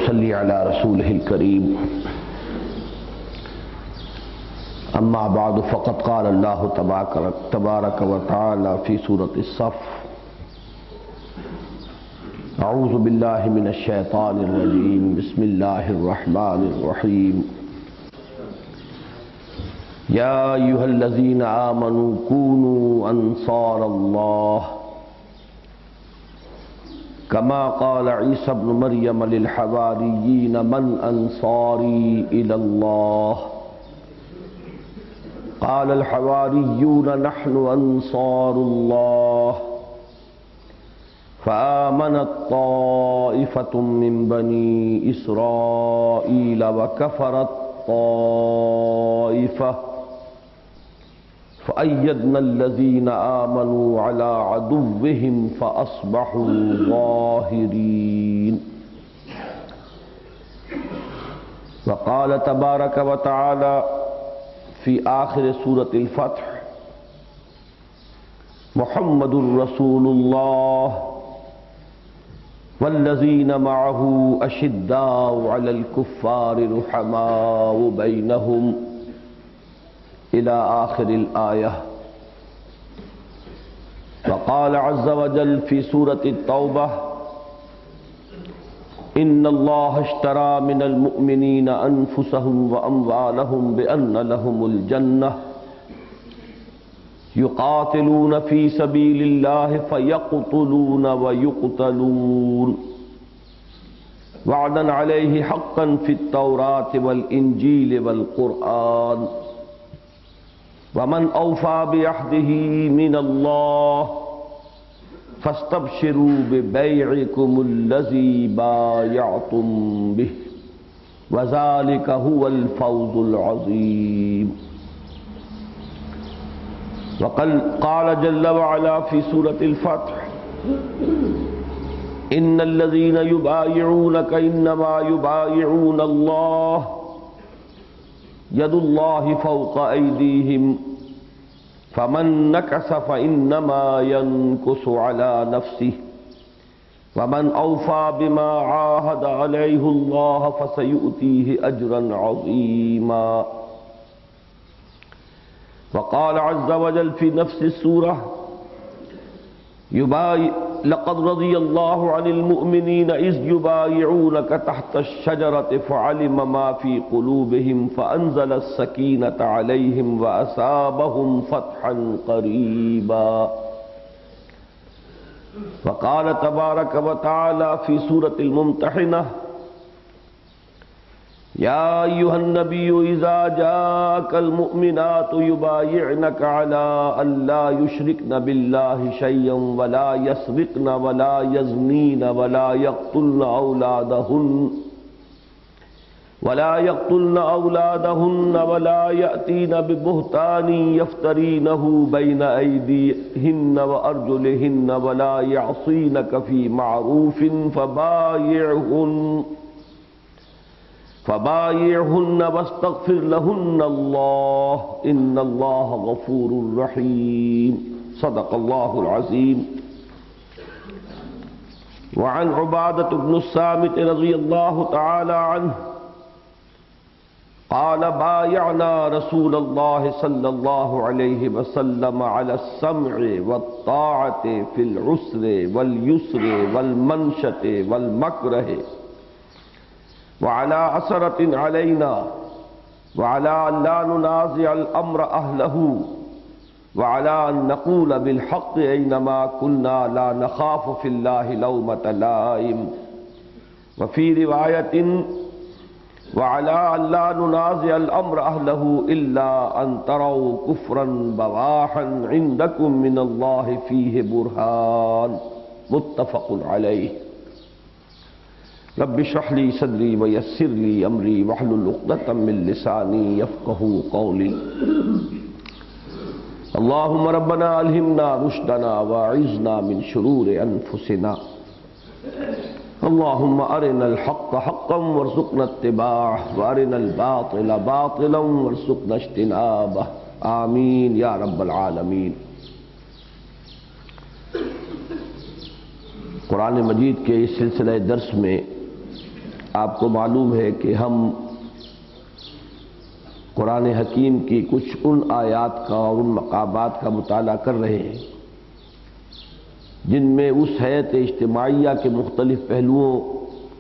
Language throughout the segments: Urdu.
نصلي على رسوله الكريم أما بعد فقد قال الله تبارك وتعالى في سورة الصف أعوذ بالله من الشيطان الرجيم بسم الله الرحمن الرحيم يا أيها الذين آمنوا كونوا أنصار الله كما قال عيسى ابن مريم للحواريين من أنصاري إلى الله قال الحواريون نحن أنصار الله فآمنت طائفة من بني إسرائيل وكفرت طائفة فأيدنا الذين آمنوا على عدوهم فأصبحوا ظاهرين وقال تبارك وتعالى في آخر سورة الفتح محمد رسول الله والذين معه أشداء على الكفار رحماء بينهم إلى آخر الآية. وقال عز وجل في سورة التوبة إن الله اشترى من المؤمنين أنفسهم وأموالهم بأن لهم الجنة يقاتلون في سبيل الله فيقتلون ويقتلون وعدا عليه حقا في التوراة والإنجيل والقرآن ومن أوفى بعهده من الله فاستبشروا ببيعكم الذي بايعتم به وذلك هو الفوز العظيم. وقال جل وعلا في سورة الفتح إن الذين يبايعونك إنما يبايعون الله يد الله فوق أيديهم فمن نكث فإنما ينكث على نفسه ومن أوفى بما عاهد عليه الله فسيؤتيه أجرا عظيما. وقال عز وجل في نفس السورة لقد رضي الله عن المؤمنين إذ يبايعونك تحت الشجرة فعلم ما في قلوبهم فأنزل السكينة عليهم وأصابهم فتحا قريبا. وقال تبارك وتعالى في سورة الممتحنة يا أيها النبي إذا جاءك المؤمنات يبايعنك على أن لا يشركن بالله شيئا ولا يسرقن ولا يزنين ولا يقتلن أولادهن ولا يأتين ببهتان يفترينه بين أيديهن وأرجلهن ولا يعصينك في معروف فبايعهن واستغفر لهن الله إن الله غفور رحيم. صدق الله العظيم. وعن عبادة بن الصامت رضي الله تعالى عنه قال بايعنا رسول الله صلى الله عليه وسلم على السمع والطاعة في العسر واليسر والمنشة والمكره وعلى عسرة علينا وعلى أن لا ننازع الأمر أهله وعلى أن نقول بالحق أينما كنا لا نخاف في الله لومة لائم. وفي رواية وعلى أن لا ننازع الأمر أهله إلا أن تروا كفرا بواحا عندكم من الله فيه برهان. متفق عليه. رب اشرح لي صدري ويسر لي امري واحلل عقدة من لساني يفقهوا قولي. اللهم ربنا الهمنا رشدنا واعذنا من شرور انفسنا. اللهم ارنا الحق حقا وارزقنا اتباعه وارنا الباطل باطلا وارزقنا اجتنابه. آمین یا رب العالمین. قرآن مجید کے اس سلسلہ درس میں آپ کو معلوم ہے کہ ہم قرآن حکیم کی کچھ ان آیات کا اور ان مقامات کا مطالعہ کر رہے ہیں جن میں اس حیات اجتماعیہ کے مختلف پہلوؤں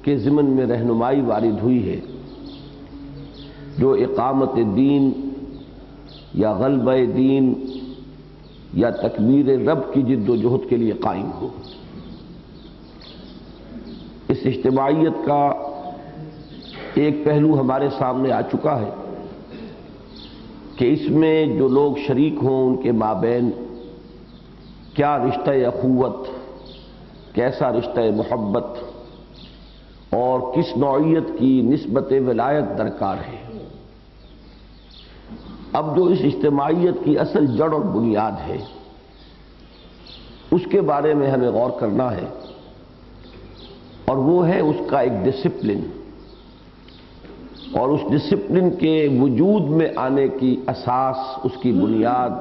کے ضمن میں رہنمائی وارد ہوئی ہے جو اقامت دین یا غلبہ دین یا تکبیر رب کی جد و جہد کے لیے قائم ہو۔ اس اجتماعیت کا ایک پہلو ہمارے سامنے آ چکا ہے کہ اس میں جو لوگ شریک ہوں ان کے مابین کیا رشتہ اخوت، کیسا رشتہ محبت اور کس نوعیت کی نسبت ولایت درکار ہے۔ اب جو اس اجتماعیت کی اصل جڑ اور بنیاد ہے اس کے بارے میں ہمیں غور کرنا ہے، اور وہ ہے اس کا ایک ڈسپلن، اور اس ڈسپلن کے وجود میں آنے کی اساس، اس کی بنیاد،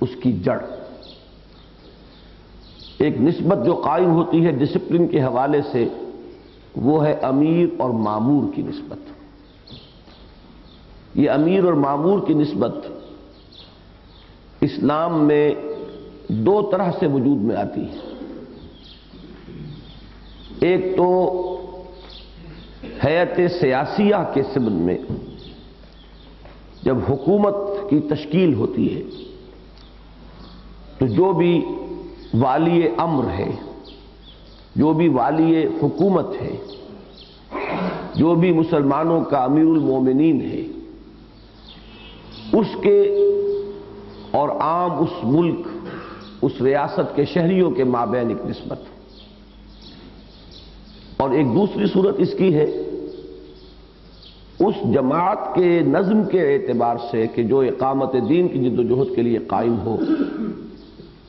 اس کی جڑ۔ ایک نسبت جو قائم ہوتی ہے ڈسپلن کے حوالے سے وہ ہے امیر اور مامور کی نسبت۔ یہ امیر اور مامور کی نسبت اسلام میں دو طرح سے وجود میں آتی ہے۔ ایک تو ہیئت سیاسیہ کے سبب میں جب حکومت کی تشکیل ہوتی ہے تو جو بھی والی امر ہے، جو بھی والی حکومت ہے، جو بھی مسلمانوں کا امیر المومنین ہے، اس کے اور عام اس ملک، اس ریاست کے شہریوں کے مابین ایک نسبت، اور ایک دوسری صورت اس کی ہے اس جماعت کے نظم کے اعتبار سے کہ جو اقامت دین کی جد و جہد کے لیے قائم ہو،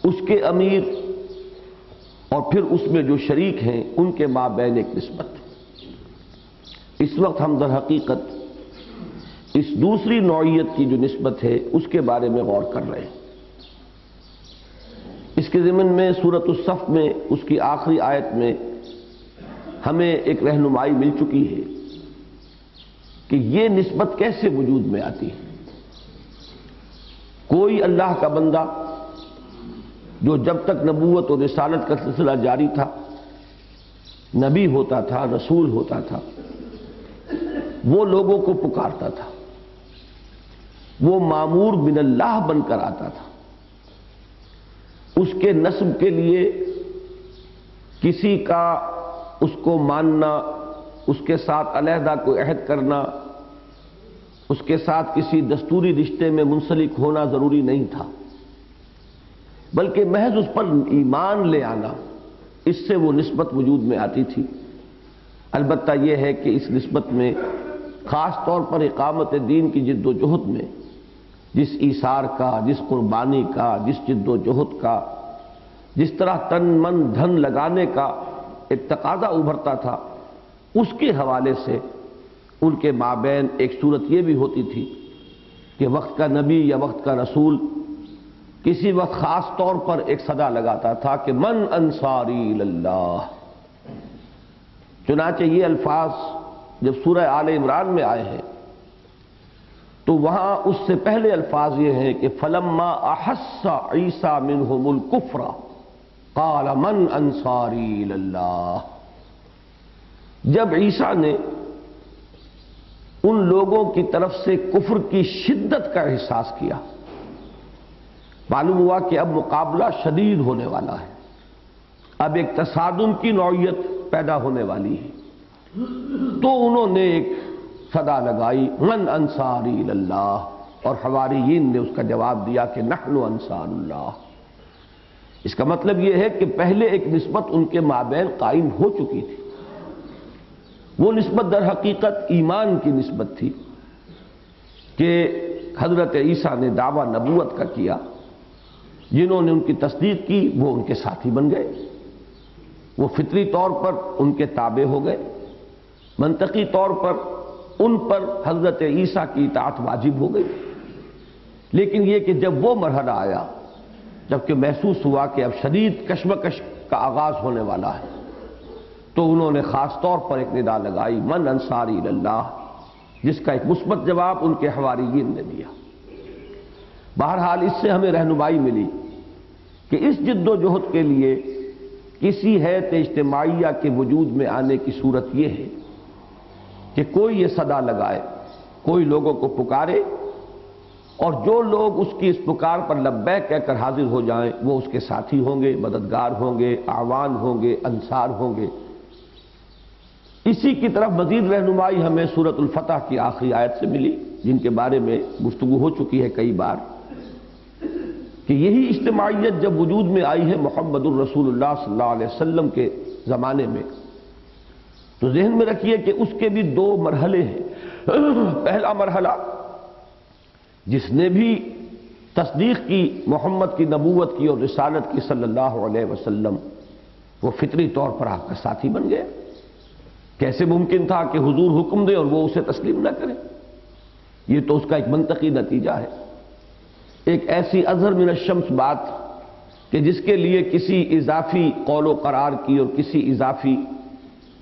اس کے امیر اور پھر اس میں جو شریک ہیں ان کے مابین ایک نسبت۔ اس وقت ہم در حقیقت اس دوسری نوعیت کی جو نسبت ہے اس کے بارے میں غور کر رہے ہیں۔ اس کے ضمن میں سورۃ الصف میں اس کی آخری آیت میں ہمیں ایک رہنمائی مل چکی ہے کہ یہ نسبت کیسے وجود میں آتی ہے۔ کوئی اللہ کا بندہ جو جب تک نبوت اور رسالت کا سلسلہ جاری تھا نبی ہوتا تھا، رسول ہوتا تھا، وہ لوگوں کو پکارتا تھا، وہ مامور من اللہ بن کر آتا تھا۔ اس کے نسب کے لیے کسی کا اس کو ماننا، اس کے ساتھ علیحدہ کوئی عہد کرنا، اس کے ساتھ کسی دستوری رشتے میں منسلک ہونا ضروری نہیں تھا، بلکہ محض اس پر ایمان لے آنا، اس سے وہ نسبت وجود میں آتی تھی۔ البتہ یہ ہے کہ اس نسبت میں خاص طور پر اقامت دین کی جد و جہد میں جس ایثار کا، جس قربانی کا، جس جد و جہد کا، جس طرح تن من دھن لگانے کا ایک تقاضا ابھرتا تھا، اس کے حوالے سے ان کے مابین ایک صورت یہ بھی ہوتی تھی کہ وقت کا نبی یا وقت کا رسول کسی وقت خاص طور پر ایک صدا لگاتا تھا کہ من انصاری اللہ۔ چنانچہ یہ الفاظ جب سورہ آل عمران میں آئے ہیں تو وہاں اس سے پہلے الفاظ یہ ہیں کہ فلما احس عیسیٰ منہم الکفر قال من انصاری اللہ۔ جب عیسیٰ نے ان لوگوں کی طرف سے کفر کی شدت کا احساس کیا، معلوم ہوا کہ اب مقابلہ شدید ہونے والا ہے، اب ایک تصادم کی نوعیت پیدا ہونے والی ہے، تو انہوں نے ایک صدا لگائی من انصاری اللہ، اور حواریین نے اس کا جواب دیا کہ نحن انصار اللہ۔ اس کا مطلب یہ ہے کہ پہلے ایک نسبت ان کے مابین قائم ہو چکی تھی۔ وہ نسبت در حقیقت ایمان کی نسبت تھی کہ حضرت عیسیٰ نے دعویٰ نبوت کا کیا، جنہوں نے ان کی تصدیق کی وہ ان کے ساتھی بن گئے، وہ فطری طور پر ان کے تابع ہو گئے، منطقی طور پر ان پر حضرت عیسیٰ کی اطاعت واجب ہو گئی۔ لیکن یہ کہ جب وہ مرحلہ آیا جبکہ محسوس ہوا کہ اب شدید کشمکش کا آغاز ہونے والا ہے، تو انہوں نے خاص طور پر ایک ندا لگائی من انصاری اللہ، جس کا ایک مثبت جواب ان کے حواریین نے دیا۔ بہرحال اس سے ہمیں رہنمائی ملی کہ اس جد و جہد کے لیے کسی ہیئت اجتماعیہ کے وجود میں آنے کی صورت یہ ہے کہ کوئی یہ صدا لگائے، کوئی لوگوں کو پکارے، اور جو لوگ اس کی اس پکار پر لبیک کہہ کر حاضر ہو جائیں وہ اس کے ساتھی ہوں گے، مددگار ہوں گے، اعوان ہوں گے، انصار ہوں گے۔ اسی کی طرف مزید رہنمائی ہمیں سورۃ الفتح کی آخری آیت سے ملی، جن کے بارے میں گفتگو ہو چکی ہے کئی بار، کہ یہی اجتماعیت جب وجود میں آئی ہے محمد الرسول اللہ صلی اللہ علیہ وسلم کے زمانے میں، تو ذہن میں رکھیے کہ اس کے بھی دو مرحلے ہیں۔ پہلا مرحلہ، جس نے بھی تصدیق کی محمد کی نبوت کی اور رسالت کی صلی اللہ علیہ وسلم، وہ فطری طور پر آپ کا ساتھی بن گیا۔ کیسے ممکن تھا کہ حضور حکم دے اور وہ اسے تسلیم نہ کرے؟ یہ تو اس کا ایک منطقی نتیجہ ہے، ایک ایسی اظہر من الشمس بات کہ جس کے لیے کسی اضافی قول و قرار کی اور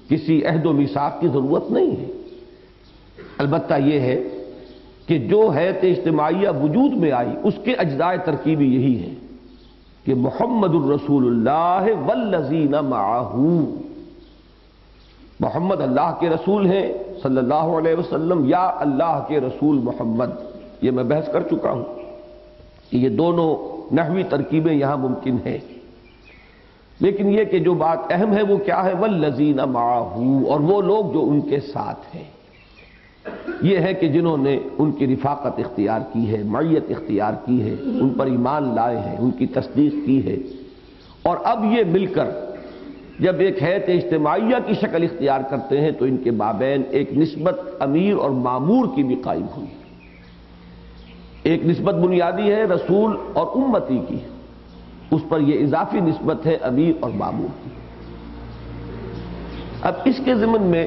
کسی عہد و میثاق کی ضرورت نہیں ہے۔ البتہ یہ ہے کہ جو ہیئت اجتماعیہ وجود میں آئی اس کے اجزاء ترکیبی یہی ہے کہ محمد الرسول اللہ والذین معہ، محمد اللہ کے رسول ہیں صلی اللہ علیہ وسلم یا اللہ کے رسول محمد۔ یہ میں بحث کر چکا ہوں کہ یہ دونوں نحوی ترکیبیں یہاں ممکن ہیں، لیکن یہ کہ جو بات اہم ہے وہ کیا ہے؟ والذین معہ، اور وہ لوگ جو ان کے ساتھ ہیں۔ یہ ہے کہ جنہوں نے ان کی رفاقت اختیار کی ہے، معیت اختیار کی ہے، ان پر ایمان لائے ہیں، ان کی تصدیق کی ہے، اور اب یہ مل کر جب ایک ہیئت اجتماعیہ کی شکل اختیار کرتے ہیں تو ان کے مابین ایک نسبت امیر اور مامور کی بھی قائم ہوئی۔ ایک نسبت بنیادی ہے رسول اور امتی کی، اس پر یہ اضافی نسبت ہے امیر اور مامور کی۔ اب اس کے ضمن میں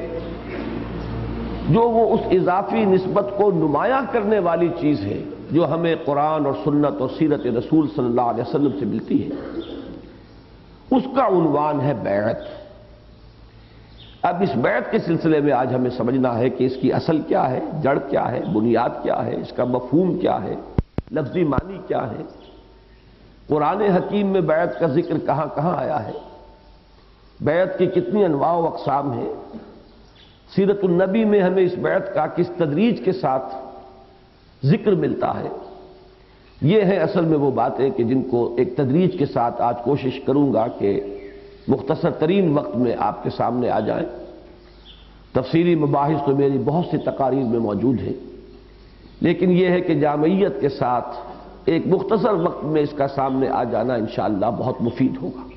جو وہ اس اضافی نسبت کو نمایاں کرنے والی چیز ہے جو ہمیں قرآن اور سنت اور سیرت رسول صلی اللہ علیہ وسلم سے ملتی ہے، اس کا عنوان ہے بیعت۔ اب اس بیعت کے سلسلے میں آج ہمیں سمجھنا ہے کہ اس کی اصل کیا ہے، جڑ کیا ہے، بنیاد کیا ہے، اس کا مفہوم کیا ہے، لفظی معنی کیا ہے، قرآن حکیم میں بیعت کا ذکر کہاں کہاں آیا ہے، بیعت کی کتنی انواع و اقسام ہیں، سیرت النبی میں ہمیں اس بیعت کا کس تدریج کے ساتھ ذکر ملتا ہے۔ یہ ہے اصل میں وہ باتیں کہ جن کو ایک تدریج کے ساتھ آج کوشش کروں گا کہ مختصر ترین وقت میں آپ کے سامنے آ جائیں۔ تفصیلی مباحث تو میری بہت سی تقاریر میں موجود ہے، لیکن یہ ہے کہ جامعیت کے ساتھ ایک مختصر وقت میں اس کا سامنے آ جانا انشاءاللہ بہت مفید ہوگا۔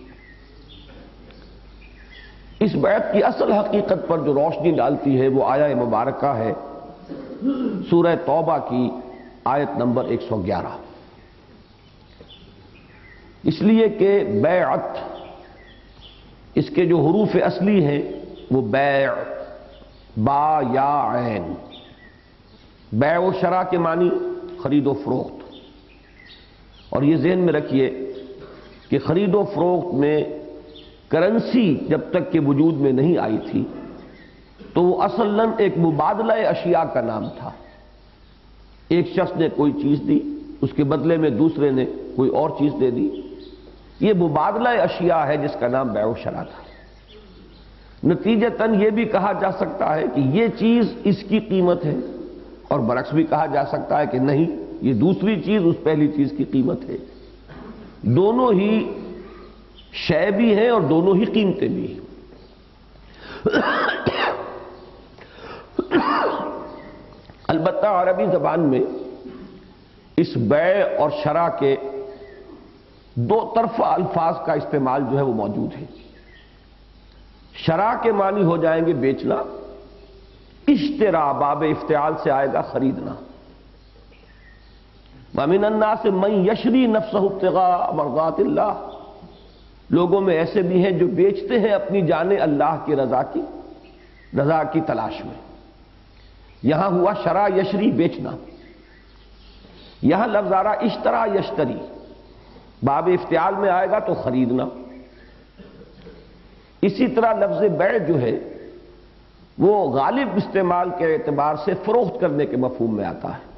اس بیعت کی اصل حقیقت پر جو روشنی ڈالتی ہے وہ آیہ مبارکہ ہے سورہ توبہ کی آیت نمبر 111۔ اس لیے کہ بیعت، اس کے جو حروف اصلی ہیں وہ بیع، با یا عین۔ بیع و شراء کے معنی خرید و فروخت، اور یہ ذہن میں رکھیے کہ خرید و فروخت میں کرنسی جب تک کہ وجود میں نہیں آئی تھی تو وہ اصلاً ایک مبادلہ اشیاء کا نام تھا۔ ایک شخص نے کوئی چیز دی، اس کے بدلے میں دوسرے نے کوئی اور چیز دے دی، یہ مبادلہ اشیاء ہے جس کا نام بیع و شراء تھا۔ نتیجتاً یہ بھی کہا جا سکتا ہے کہ یہ چیز اس کی قیمت ہے، اور برعکس بھی کہا جا سکتا ہے کہ نہیں، یہ دوسری چیز اس پہلی چیز کی قیمت ہے۔ دونوں ہی شے بھی ہیں اور دونوں ہی قیمتیں بھی ہیں۔ البتہ عربی زبان میں اس بیع اور شراء کے دو طرفہ الفاظ کا استعمال جو ہے وہ موجود ہے۔ شراء کے معنی ہو جائیں گے بیچنا، اشترا باب افتعال سے آئے گا خریدنا۔ وَمِنَ النَّاسِ مَن يَشْرِي نَفْسَهُ ابْتِغَاءَ مَرْضَاتِ اللَّهِ، لوگوں میں ایسے بھی ہیں جو بیچتے ہیں اپنی جانیں اللہ کی رضا کی تلاش میں۔ یہاں ہوا شرع یشری، بیچنا۔ یہاں لفظ آ رہا اشترا یشتری، باب افتعال میں آئے گا تو خریدنا۔ اسی طرح لفظ بیع جو ہے وہ غالب استعمال کے اعتبار سے فروخت کرنے کے مفہوم میں آتا ہے۔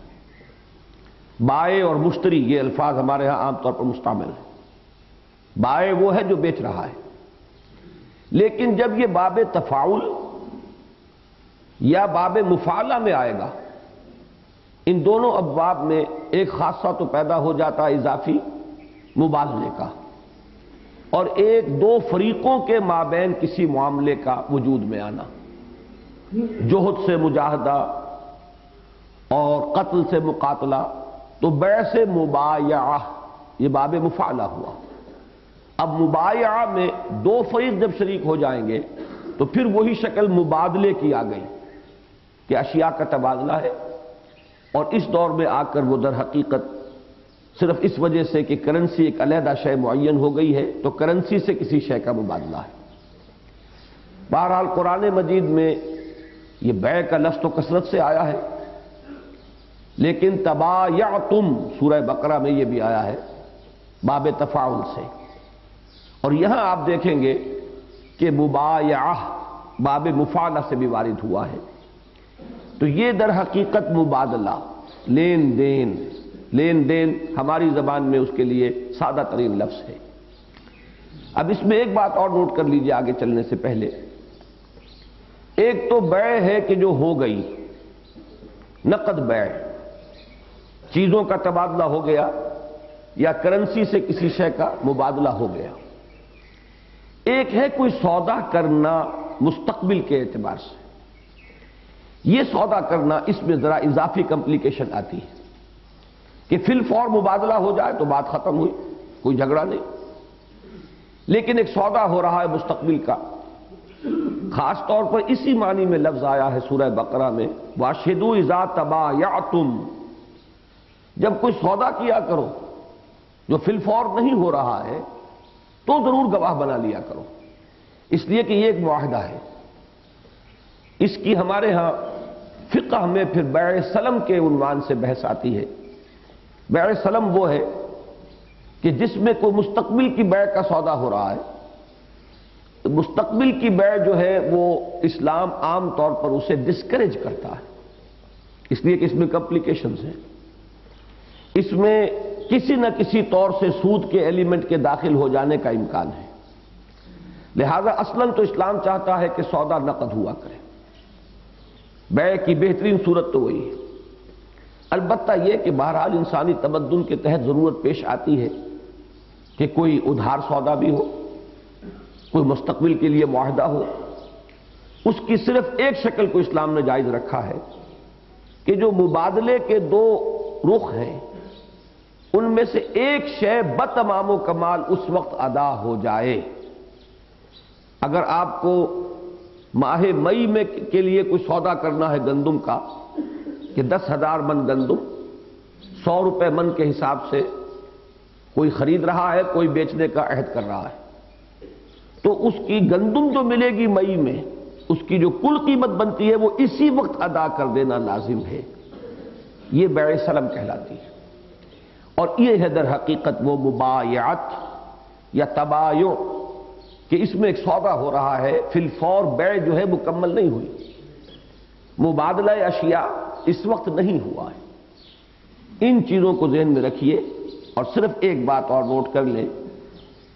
بائع اور مشتری یہ الفاظ ہمارے ہاں عام طور پر مستعمل ہیں۔ بائع وہ ہے جو بیچ رہا ہے، لیکن جب یہ باب تفاعل یا باب مفاعلہ میں آئے گا، ان دونوں ابواب میں ایک خاصہ تو پیدا ہو جاتا ہے اضافی مبادلے کا، اور ایک دو فریقوں کے مابین کسی معاملے کا وجود میں آنا، جوہد سے مجاہدہ اور قتل سے مقاتلہ، تو بیع سے مبایعہ، یہ باب مفاعلہ ہوا۔ اب مبایعہ میں دو فریق جب شریک ہو جائیں گے تو پھر وہی شکل مبادلے کی آ گئی کہ اشیاء کا تبادلہ ہے، اور اس دور میں آ کر وہ در حقیقت صرف اس وجہ سے کہ کرنسی ایک علیحدہ شے معین ہو گئی ہے تو کرنسی سے کسی شے کا مبادلہ ہے۔ بہرحال قرآن مجید میں یہ بیع کا لفظ تو کثرت سے آیا ہے، لیکن تبایعتم سورہ بقرہ میں یہ بھی آیا ہے باب تفاعل سے، اور یہاں آپ دیکھیں گے کہ مبایعہ باب مفاعلہ سے بھی وارد ہوا ہے۔ تو یہ در حقیقت مبادلہ، لین دین ہماری زبان میں اس کے لیے سادہ ترین لفظ ہے۔ اب اس میں ایک بات اور نوٹ کر لیجیے آگے چلنے سے پہلے، ایک تو بیع ہے کہ جو ہو گئی، نقد بیع، چیزوں کا تبادلہ ہو گیا یا کرنسی سے کسی شے کا مبادلہ ہو گیا۔ ایک ہے کوئی سودا کرنا مستقبل کے اعتبار سے، یہ سودا کرنا اس میں ذرا اضافی کمپلیکیشن آتی ہے کہ فی الفور مبادلہ ہو جائے تو بات ختم ہوئی، کوئی جھگڑا نہیں، لیکن ایک سودا ہو رہا ہے مستقبل کا، خاص طور پر اسی معنی میں لفظ آیا ہے سورہ بقرہ میں وَاشْهِدُوا إِذَا تَبَايَعْتُمْ، جب کوئی سودا کیا کرو جو فی الفور نہیں ہو رہا ہے تو ضرور گواہ بنا لیا کرو، اس لیے کہ یہ ایک معاہدہ ہے۔ اس کی ہمارے ہاں فقہ میں پھر بیع سلم کے عنوان سے بحث آتی ہے۔ بیع سلم وہ ہے کہ جس میں کوئی مستقبل کی بیع کا سودا ہو رہا ہے۔ مستقبل کی بیع جو ہے وہ اسلام عام طور پر اسے ڈسکریج کرتا ہے، اس لیے کہ اس میں کمپلیکیشنز ہیں، اس میں کسی نہ کسی طور سے سود کے ایلیمنٹ کے داخل ہو جانے کا امکان ہے، لہذا اصلاً تو اسلام چاہتا ہے کہ سودا نقد ہوا کرے۔ بیع کی بہترین صورت تو وہی ہے، البتہ یہ کہ بہرحال انسانی تمدن کے تحت ضرورت پیش آتی ہے کہ کوئی ادھار سودا بھی ہو، کوئی مستقبل کے لیے معاہدہ ہو۔ اس کی صرف ایک شکل کو اسلام نے جائز رکھا ہے کہ جو مبادلے کے دو رخ ہیں ان میں سے ایک شے بتمام و کمال اس وقت ادا ہو جائے۔ اگر آپ کو ماہ مئی میں کے لیے کوئی سودا کرنا ہے گندم کا کہ 10,000 من گندم 100 روپے من کے حساب سے کوئی خرید رہا ہے، کوئی بیچنے کا عہد کر رہا ہے، تو اس کی گندم جو ملے گی مئی میں اس کی جو کل قیمت بنتی ہے وہ اسی وقت ادا کر دینا لازم ہے، یہ بیع سلم کہلاتی ہے۔ اور یہ ہے در حقیقت وہ مبایعت یا تبایع کہ اس میں ایک سودا ہو رہا ہے، فی الفور بیع جو ہے مکمل نہیں ہوئی، مبادلہ اشیاء اس وقت نہیں ہوا ہے۔ ان چیزوں کو ذہن میں رکھیے، اور صرف ایک بات اور نوٹ کر لیں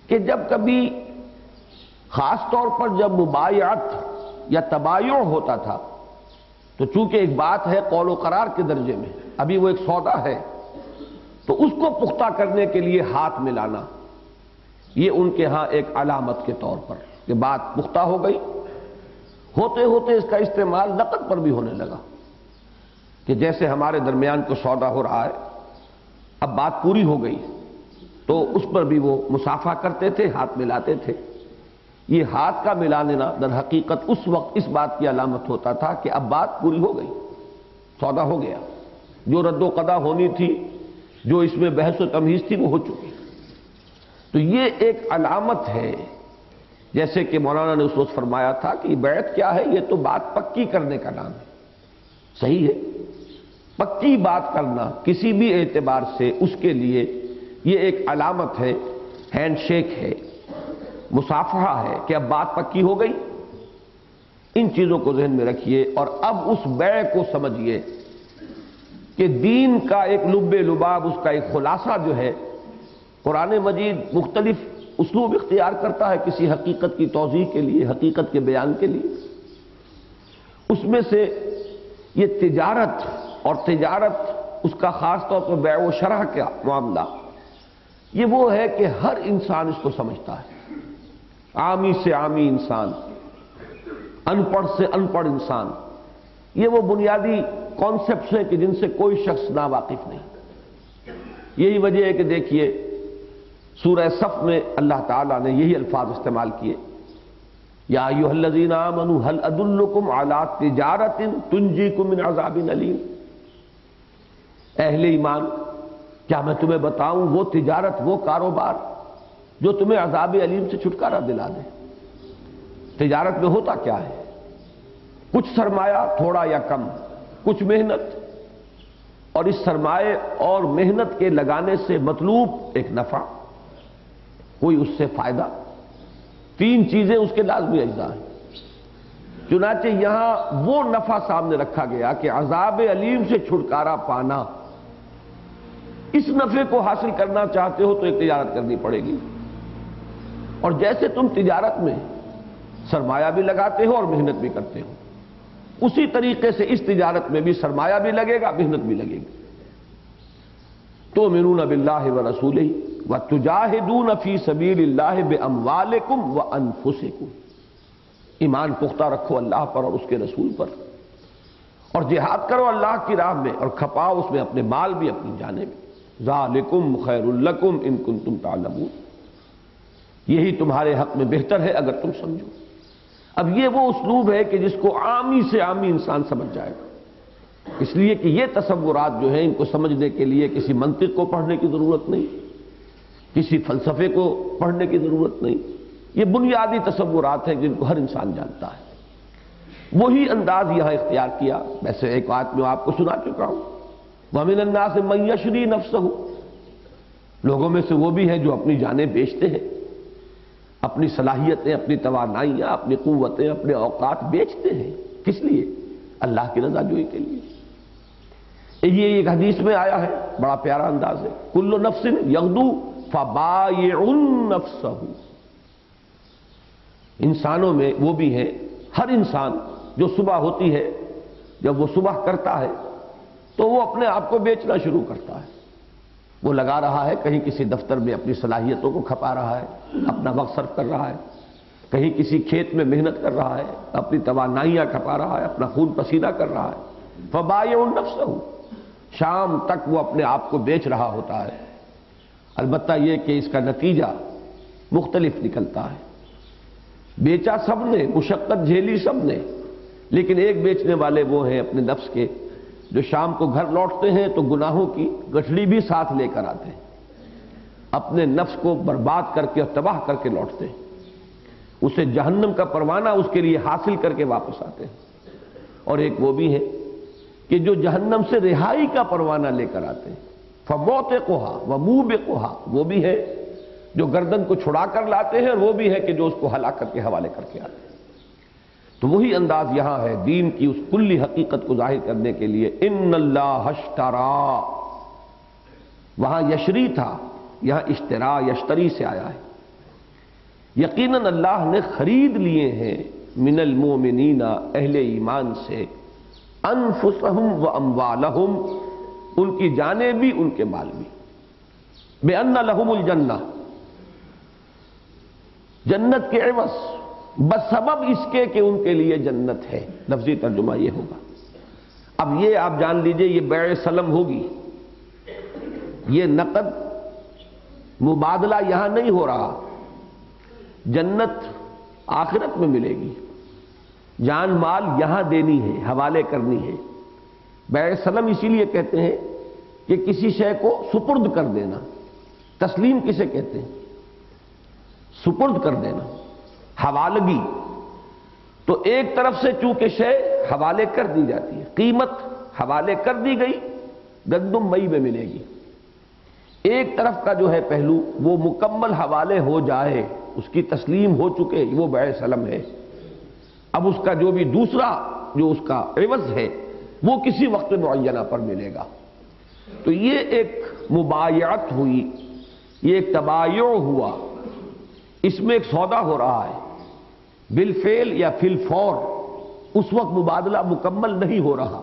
کہ جب کبھی خاص طور پر جب مبایعت یا تبایع ہوتا تھا تو چونکہ ایک بات ہے قول و قرار کے درجے میں، ابھی وہ ایک سودا ہے، تو اس کو پختہ کرنے کے لیے ہاتھ ملانا یہ ان کے ہاں ایک علامت کے طور پر کہ بات پختہ ہو گئی، ہوتے ہوتے اس کا استعمال نقد پر بھی ہونے لگا کہ جیسے ہمارے درمیان کو سودا ہو رہا ہے، اب بات پوری ہو گئی تو اس پر بھی وہ مصافحہ کرتے تھے، ہاتھ ملاتے تھے۔ یہ ہاتھ کا ملا لینا در حقیقت اس وقت اس بات کی علامت ہوتا تھا کہ اب بات پوری ہو گئی، سودا ہو گیا، جو رد و قضا ہونی تھی، جو اس میں بحث و تمہیز تھی وہ ہو چکی۔ تو یہ ایک علامت ہے، جیسے کہ مولانا نے اس وقت فرمایا تھا کہ بیعت کیا ہے، یہ تو بات پکی کرنے کا نام ہے۔ صحیح ہے، پکی بات کرنا کسی بھی اعتبار سے اس کے لیے یہ ایک علامت ہے، ہینڈ شیک ہے۔ مصافحہ ہے کہ اب بات پکی ہو گئی. ان چیزوں کو ذہن میں رکھیے اور اب اس بیع کو سمجھیے کہ دین کا ایک لب لباب، اس کا ایک خلاصہ جو ہے، قرآن مجید مختلف اسلوب اختیار کرتا ہے کسی حقیقت کی توضیح کے لیے، حقیقت کے بیان کے لیے. اس میں سے یہ تجارت، اور تجارت اس کا خاص طور پر بیع و شرح کا معاملہ، یہ وہ ہے کہ ہر انسان اس کو سمجھتا ہے. عامی سے عامی انسان، ان پڑھ سے ان پڑھ انسان، یہ وہ بنیادی کانسیپٹس ہیں کہ جن سے کوئی شخص نا واقف نہیں. یہی وجہ ہے کہ دیکھیے سورہ صف میں اللہ تعالیٰ نے یہی الفاظ استعمال کیے، یا ایھا الذین آمنوا هل ادلکم علی تجارۃ تنجیکم من عذاب الیم. اہل ایمان، کیا میں تمہیں بتاؤں وہ تجارت، وہ کاروبار جو تمہیں عذاب علیم سے چھٹکارا دلا دے. تجارت میں ہوتا کیا ہے؟ کچھ سرمایہ تھوڑا یا کم، کچھ محنت، اور اس سرمایہ اور محنت کے لگانے سے مطلوب ایک نفع، کوئی اس سے فائدہ. تین چیزیں اس کے لازمی اجزاء ہیں. چنانچہ یہاں وہ نفع سامنے رکھا گیا کہ عذاب علیم سے چھٹکارا پانا. اس نفع کو حاصل کرنا چاہتے ہو تو ایک تجارت کرنی پڑے گی. اور جیسے تم تجارت میں سرمایہ بھی لگاتے ہو اور محنت بھی کرتے ہو، اسی طریقے سے اس تجارت میں بھی سرمایہ بھی لگے گا، محنت بھی لگے گی. تؤمنون باللہ ورسولہ وتجاہدون فی سبیل اللہ باموالکم وانفسکم. ایمان پختہ رکھو اللہ پر اور اس کے رسول پر، اور جہاد کرو اللہ کی راہ میں، اور کھپاؤ اس میں اپنے مال بھی، اپنی جانیں بھی. ذالکم خیر لکم ان کنتم تعلمون. یہی تمہارے حق میں بہتر ہے اگر تم سمجھو. اب یہ وہ اسلوب ہے کہ جس کو عامی سے عامی انسان سمجھ جائے گا. اس لیے کہ یہ تصورات جو ہیں، ان کو سمجھنے کے لیے کسی منطق کو پڑھنے کی ضرورت نہیں، کسی فلسفے کو پڑھنے کی ضرورت نہیں. یہ بنیادی تصورات ہیں جن کو ہر انسان جانتا ہے. وہی انداز یہاں اختیار کیا. ویسے ایک بات میں آپ کو سنا چکا ہوں، وَمِنَ النَّاسِ مَن يَشْرِي نَفْسَهُ. لوگوں میں سے وہ بھی ہیں جو اپنی جانیں بیچتے ہیں، اپنی صلاحیتیں، اپنی توانائیاں، اپنی قوتیں، اپنے اوقات بیچتے ہیں. کس لیے؟ اللہ کی رضا جوئی کے لیے. یہ ایک حدیث میں آیا ہے، بڑا پیارا انداز ہے، کل نفس یغدو فبائع نفسہ. انسانوں میں وہ بھی ہیں، ہر انسان جو صبح ہوتی ہے، جب وہ صبح کرتا ہے تو وہ اپنے آپ کو بیچنا شروع کرتا ہے. وہ لگا رہا ہے کہیں کسی دفتر میں اپنی صلاحیتوں کو کھپا رہا ہے، اپنا وقت صرف کر رہا ہے، کہیں کسی کھیت میں محنت کر رہا ہے، اپنی توانائیاں کھپا رہا ہے، اپنا خون پسینہ کر رہا ہے. فبائع نفسہ. شام تک وہ اپنے آپ کو بیچ رہا ہوتا ہے. البتہ یہ کہ اس کا نتیجہ مختلف نکلتا ہے. بیچا سب نے، مشقت جھیلی سب نے، لیکن ایک بیچنے والے وہ ہیں اپنے نفس کے، جو شام کو گھر لوٹتے ہیں تو گناہوں کی گٹھڑی بھی ساتھ لے کر آتے ہیں، اپنے نفس کو برباد کر کے اور تباہ کر کے لوٹتے ہیں. اسے جہنم کا پروانہ اس کے لیے حاصل کر کے واپس آتے ہیں. اور ایک وہ بھی ہے کہ جو جہنم سے رہائی کا پروانہ لے کر آتے ہیں. فَمُوْتِقُهَا وَمُوبِقُهَا. وہ بھی ہے جو گردن کو چھڑا کر لاتے ہیں، اور وہ بھی ہے کہ جو اس کو ہلاکت کے حوالے کر کے آتے ہیں. تو وہی انداز یہاں ہے دین کی اس کلی حقیقت کو ظاہر کرنے کے لیے. ان اللہ اشترا. وہاں یشری تھا، یہاں اشترا، یشتری سے آیا ہے. یقیناً اللہ نے خرید لیے ہیں من المومنین، اہل ایمان سے، انفسہم و اموالہم، ان کی جانیں بھی ان کے مال بھی، بأن لہم الجنہ، جنت کے عوض، بسبب اس کے کہ ان کے لیے جنت ہے. لفظی ترجمہ یہ ہوگا. اب یہ آپ جان لیجئے یہ بیع سلم ہوگی، یہ نقد مبادلہ یہاں نہیں ہو رہا. جنت آخرت میں ملے گی، جان مال یہاں دینی ہے، حوالے کرنی ہے. بیع سلم اسی لیے کہتے ہیں کہ کسی شے کو سپرد کر دینا. تسلیم کسے کہتے ہیں؟ سپرد کر دینا، حوالگی. تو ایک طرف سے چونکہ شے حوالے کر دی جاتی ہے، قیمت حوالے کر دی گئی، گندم مئی میں ملے گی. ایک طرف کا جو ہے پہلو وہ مکمل حوالے ہو جائے، اس کی تسلیم ہو چکے، وہ بیع سلم ہے۔ اب اس کا جو بھی دوسرا جو اس کا عوض ہے وہ کسی وقت معینہ پر ملے گا۔ تو یہ ایک مبایعت ہوئی، یہ ایک تبایع ہوا، اس میں ایک سودا ہو رہا ہے بالفعل یا فی الفور، اس وقت مبادلہ مکمل نہیں ہو رہا۔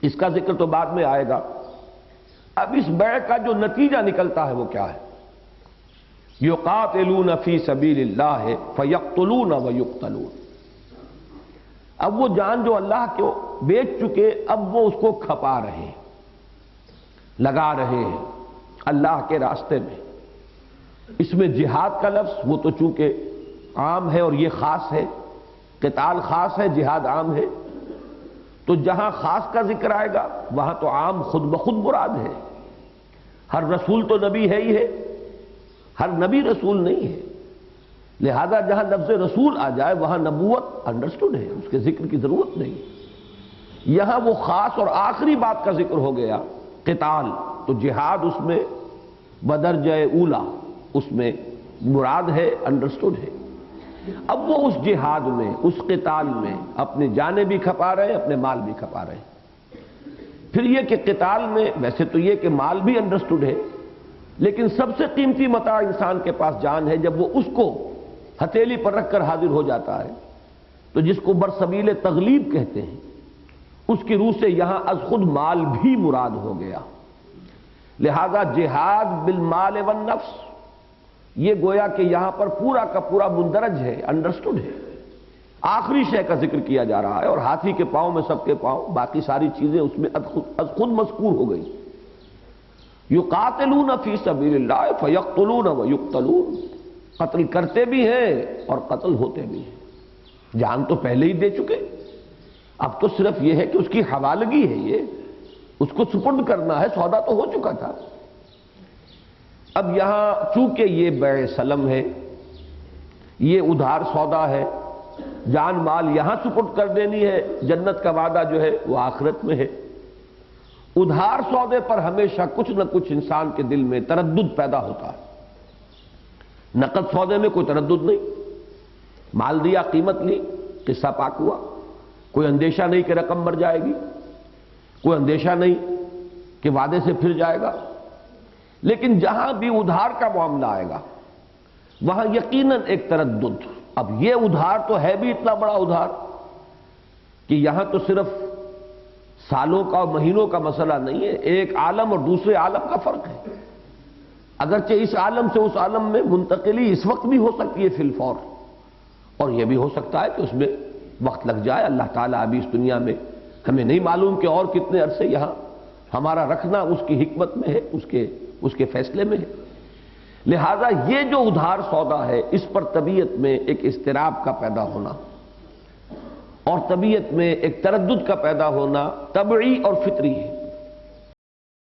اس کا ذکر تو بعد میں آئے گا۔ اب اس بیع کا جو نتیجہ نکلتا ہے وہ کیا ہے؟ یقاتلون فی سبیل اللہ فیقتلون ویقتلون۔ اب وہ جان جو اللہ کو بیچ چکے، اب وہ اس کو کھپا رہے ہیں، لگا رہے ہیں اللہ کے راستے میں۔ اس میں جہاد کا لفظ وہ تو چونکہ عام ہے اور یہ خاص ہے، قتال خاص ہے، جہاد عام ہے، تو جہاں خاص کا ذکر آئے گا وہاں تو عام خود بخود مراد ہے۔ ہر رسول تو نبی ہے ہی ہے، ہر نبی رسول نہیں ہے، لہذا جہاں لفظ رسول آ جائے وہاں نبوت انڈرسٹوڈ ہے، اس کے ذکر کی ضرورت نہیں۔ یہاں وہ خاص اور آخری بات کا ذکر ہو گیا قتال، تو جہاد اس میں بدرجہ اولا اس میں مراد ہے، انڈرسٹوڈ ہے۔ اب وہ اس جہاد میں، اس قتال میں اپنی جانیں بھی کھپا رہے ہیں، اپنے مال بھی کھپا رہے ہیں۔ پھر یہ کہ قتال میں ویسے تو یہ کہ مال بھی انڈرسٹوڈ ہے، لیکن سب سے قیمتی متاع انسان کے پاس جان ہے۔ جب وہ اس کو ہتھیلی پر رکھ کر حاضر ہو جاتا ہے تو جس کو برسبیل تغلیب کہتے ہیں، اس کی روح سے یہاں از خود مال بھی مراد ہو گیا۔ لہذا جہاد بالمال والنفس یہ گویا کہ یہاں پر پورا کا پورا مندرج ہے، انڈرسٹوڈ ہے۔ آخری شے کا ذکر کیا جا رہا ہے، اور ہاتھی کے پاؤں میں سب کے پاؤں، باقی ساری چیزیں اس میں از خود مذکور ہو گئی۔ یقاتلون فی سبیل اللہ فیقتلون ویقتلون، قتل کرتے بھی ہیں اور قتل ہوتے بھی ہیں۔ جان تو پہلے ہی دے چکے، اب تو صرف یہ ہے کہ اس کی حوالگی ہے، یہ اس کو سپرد کرنا ہے، سودا تو ہو چکا تھا۔ اب یہاں چونکہ یہ بیع سلم ہے، یہ ادھار سودا ہے، جان مال یہاں سپرد کر دینی ہے، جنت کا وعدہ جو ہے وہ آخرت میں ہے۔ ادھار سودے پر ہمیشہ کچھ نہ کچھ انسان کے دل میں تردد پیدا ہوتا ہے۔ نقد سودے میں کوئی تردد نہیں، مال دیا، قیمت لی، قصہ پاک ہوا، کوئی اندیشہ نہیں کہ رقم بڑھ جائے گی، کوئی اندیشہ نہیں کہ وعدے سے پھر جائے گا۔ لیکن جہاں بھی ادھار کا معاملہ آئے گا وہاں یقیناً ایک تردد۔ اب یہ ادھار تو ہے بھی اتنا بڑا ادھار کہ یہاں تو صرف سالوں کا اور مہینوں کا مسئلہ نہیں ہے، ایک عالم اور دوسرے عالم کا فرق ہے۔ اگرچہ اس عالم سے اس عالم میں منتقلی اس وقت بھی ہو سکتی ہے فی الفور، اور یہ بھی ہو سکتا ہے کہ اس میں وقت لگ جائے۔ اللہ تعالیٰ ابھی اس دنیا میں ہمیں نہیں معلوم کہ اور کتنے عرصے یہاں ہمارا رکھنا اس کی حکمت میں ہے، اس کے فیصلے میں ہے۔ لہذا یہ جو ادھار سودا ہے، اس پر طبیعت میں ایک اضطراب کا پیدا ہونا اور طبیعت میں ایک تردد کا پیدا ہونا طبعی اور فطری ہے۔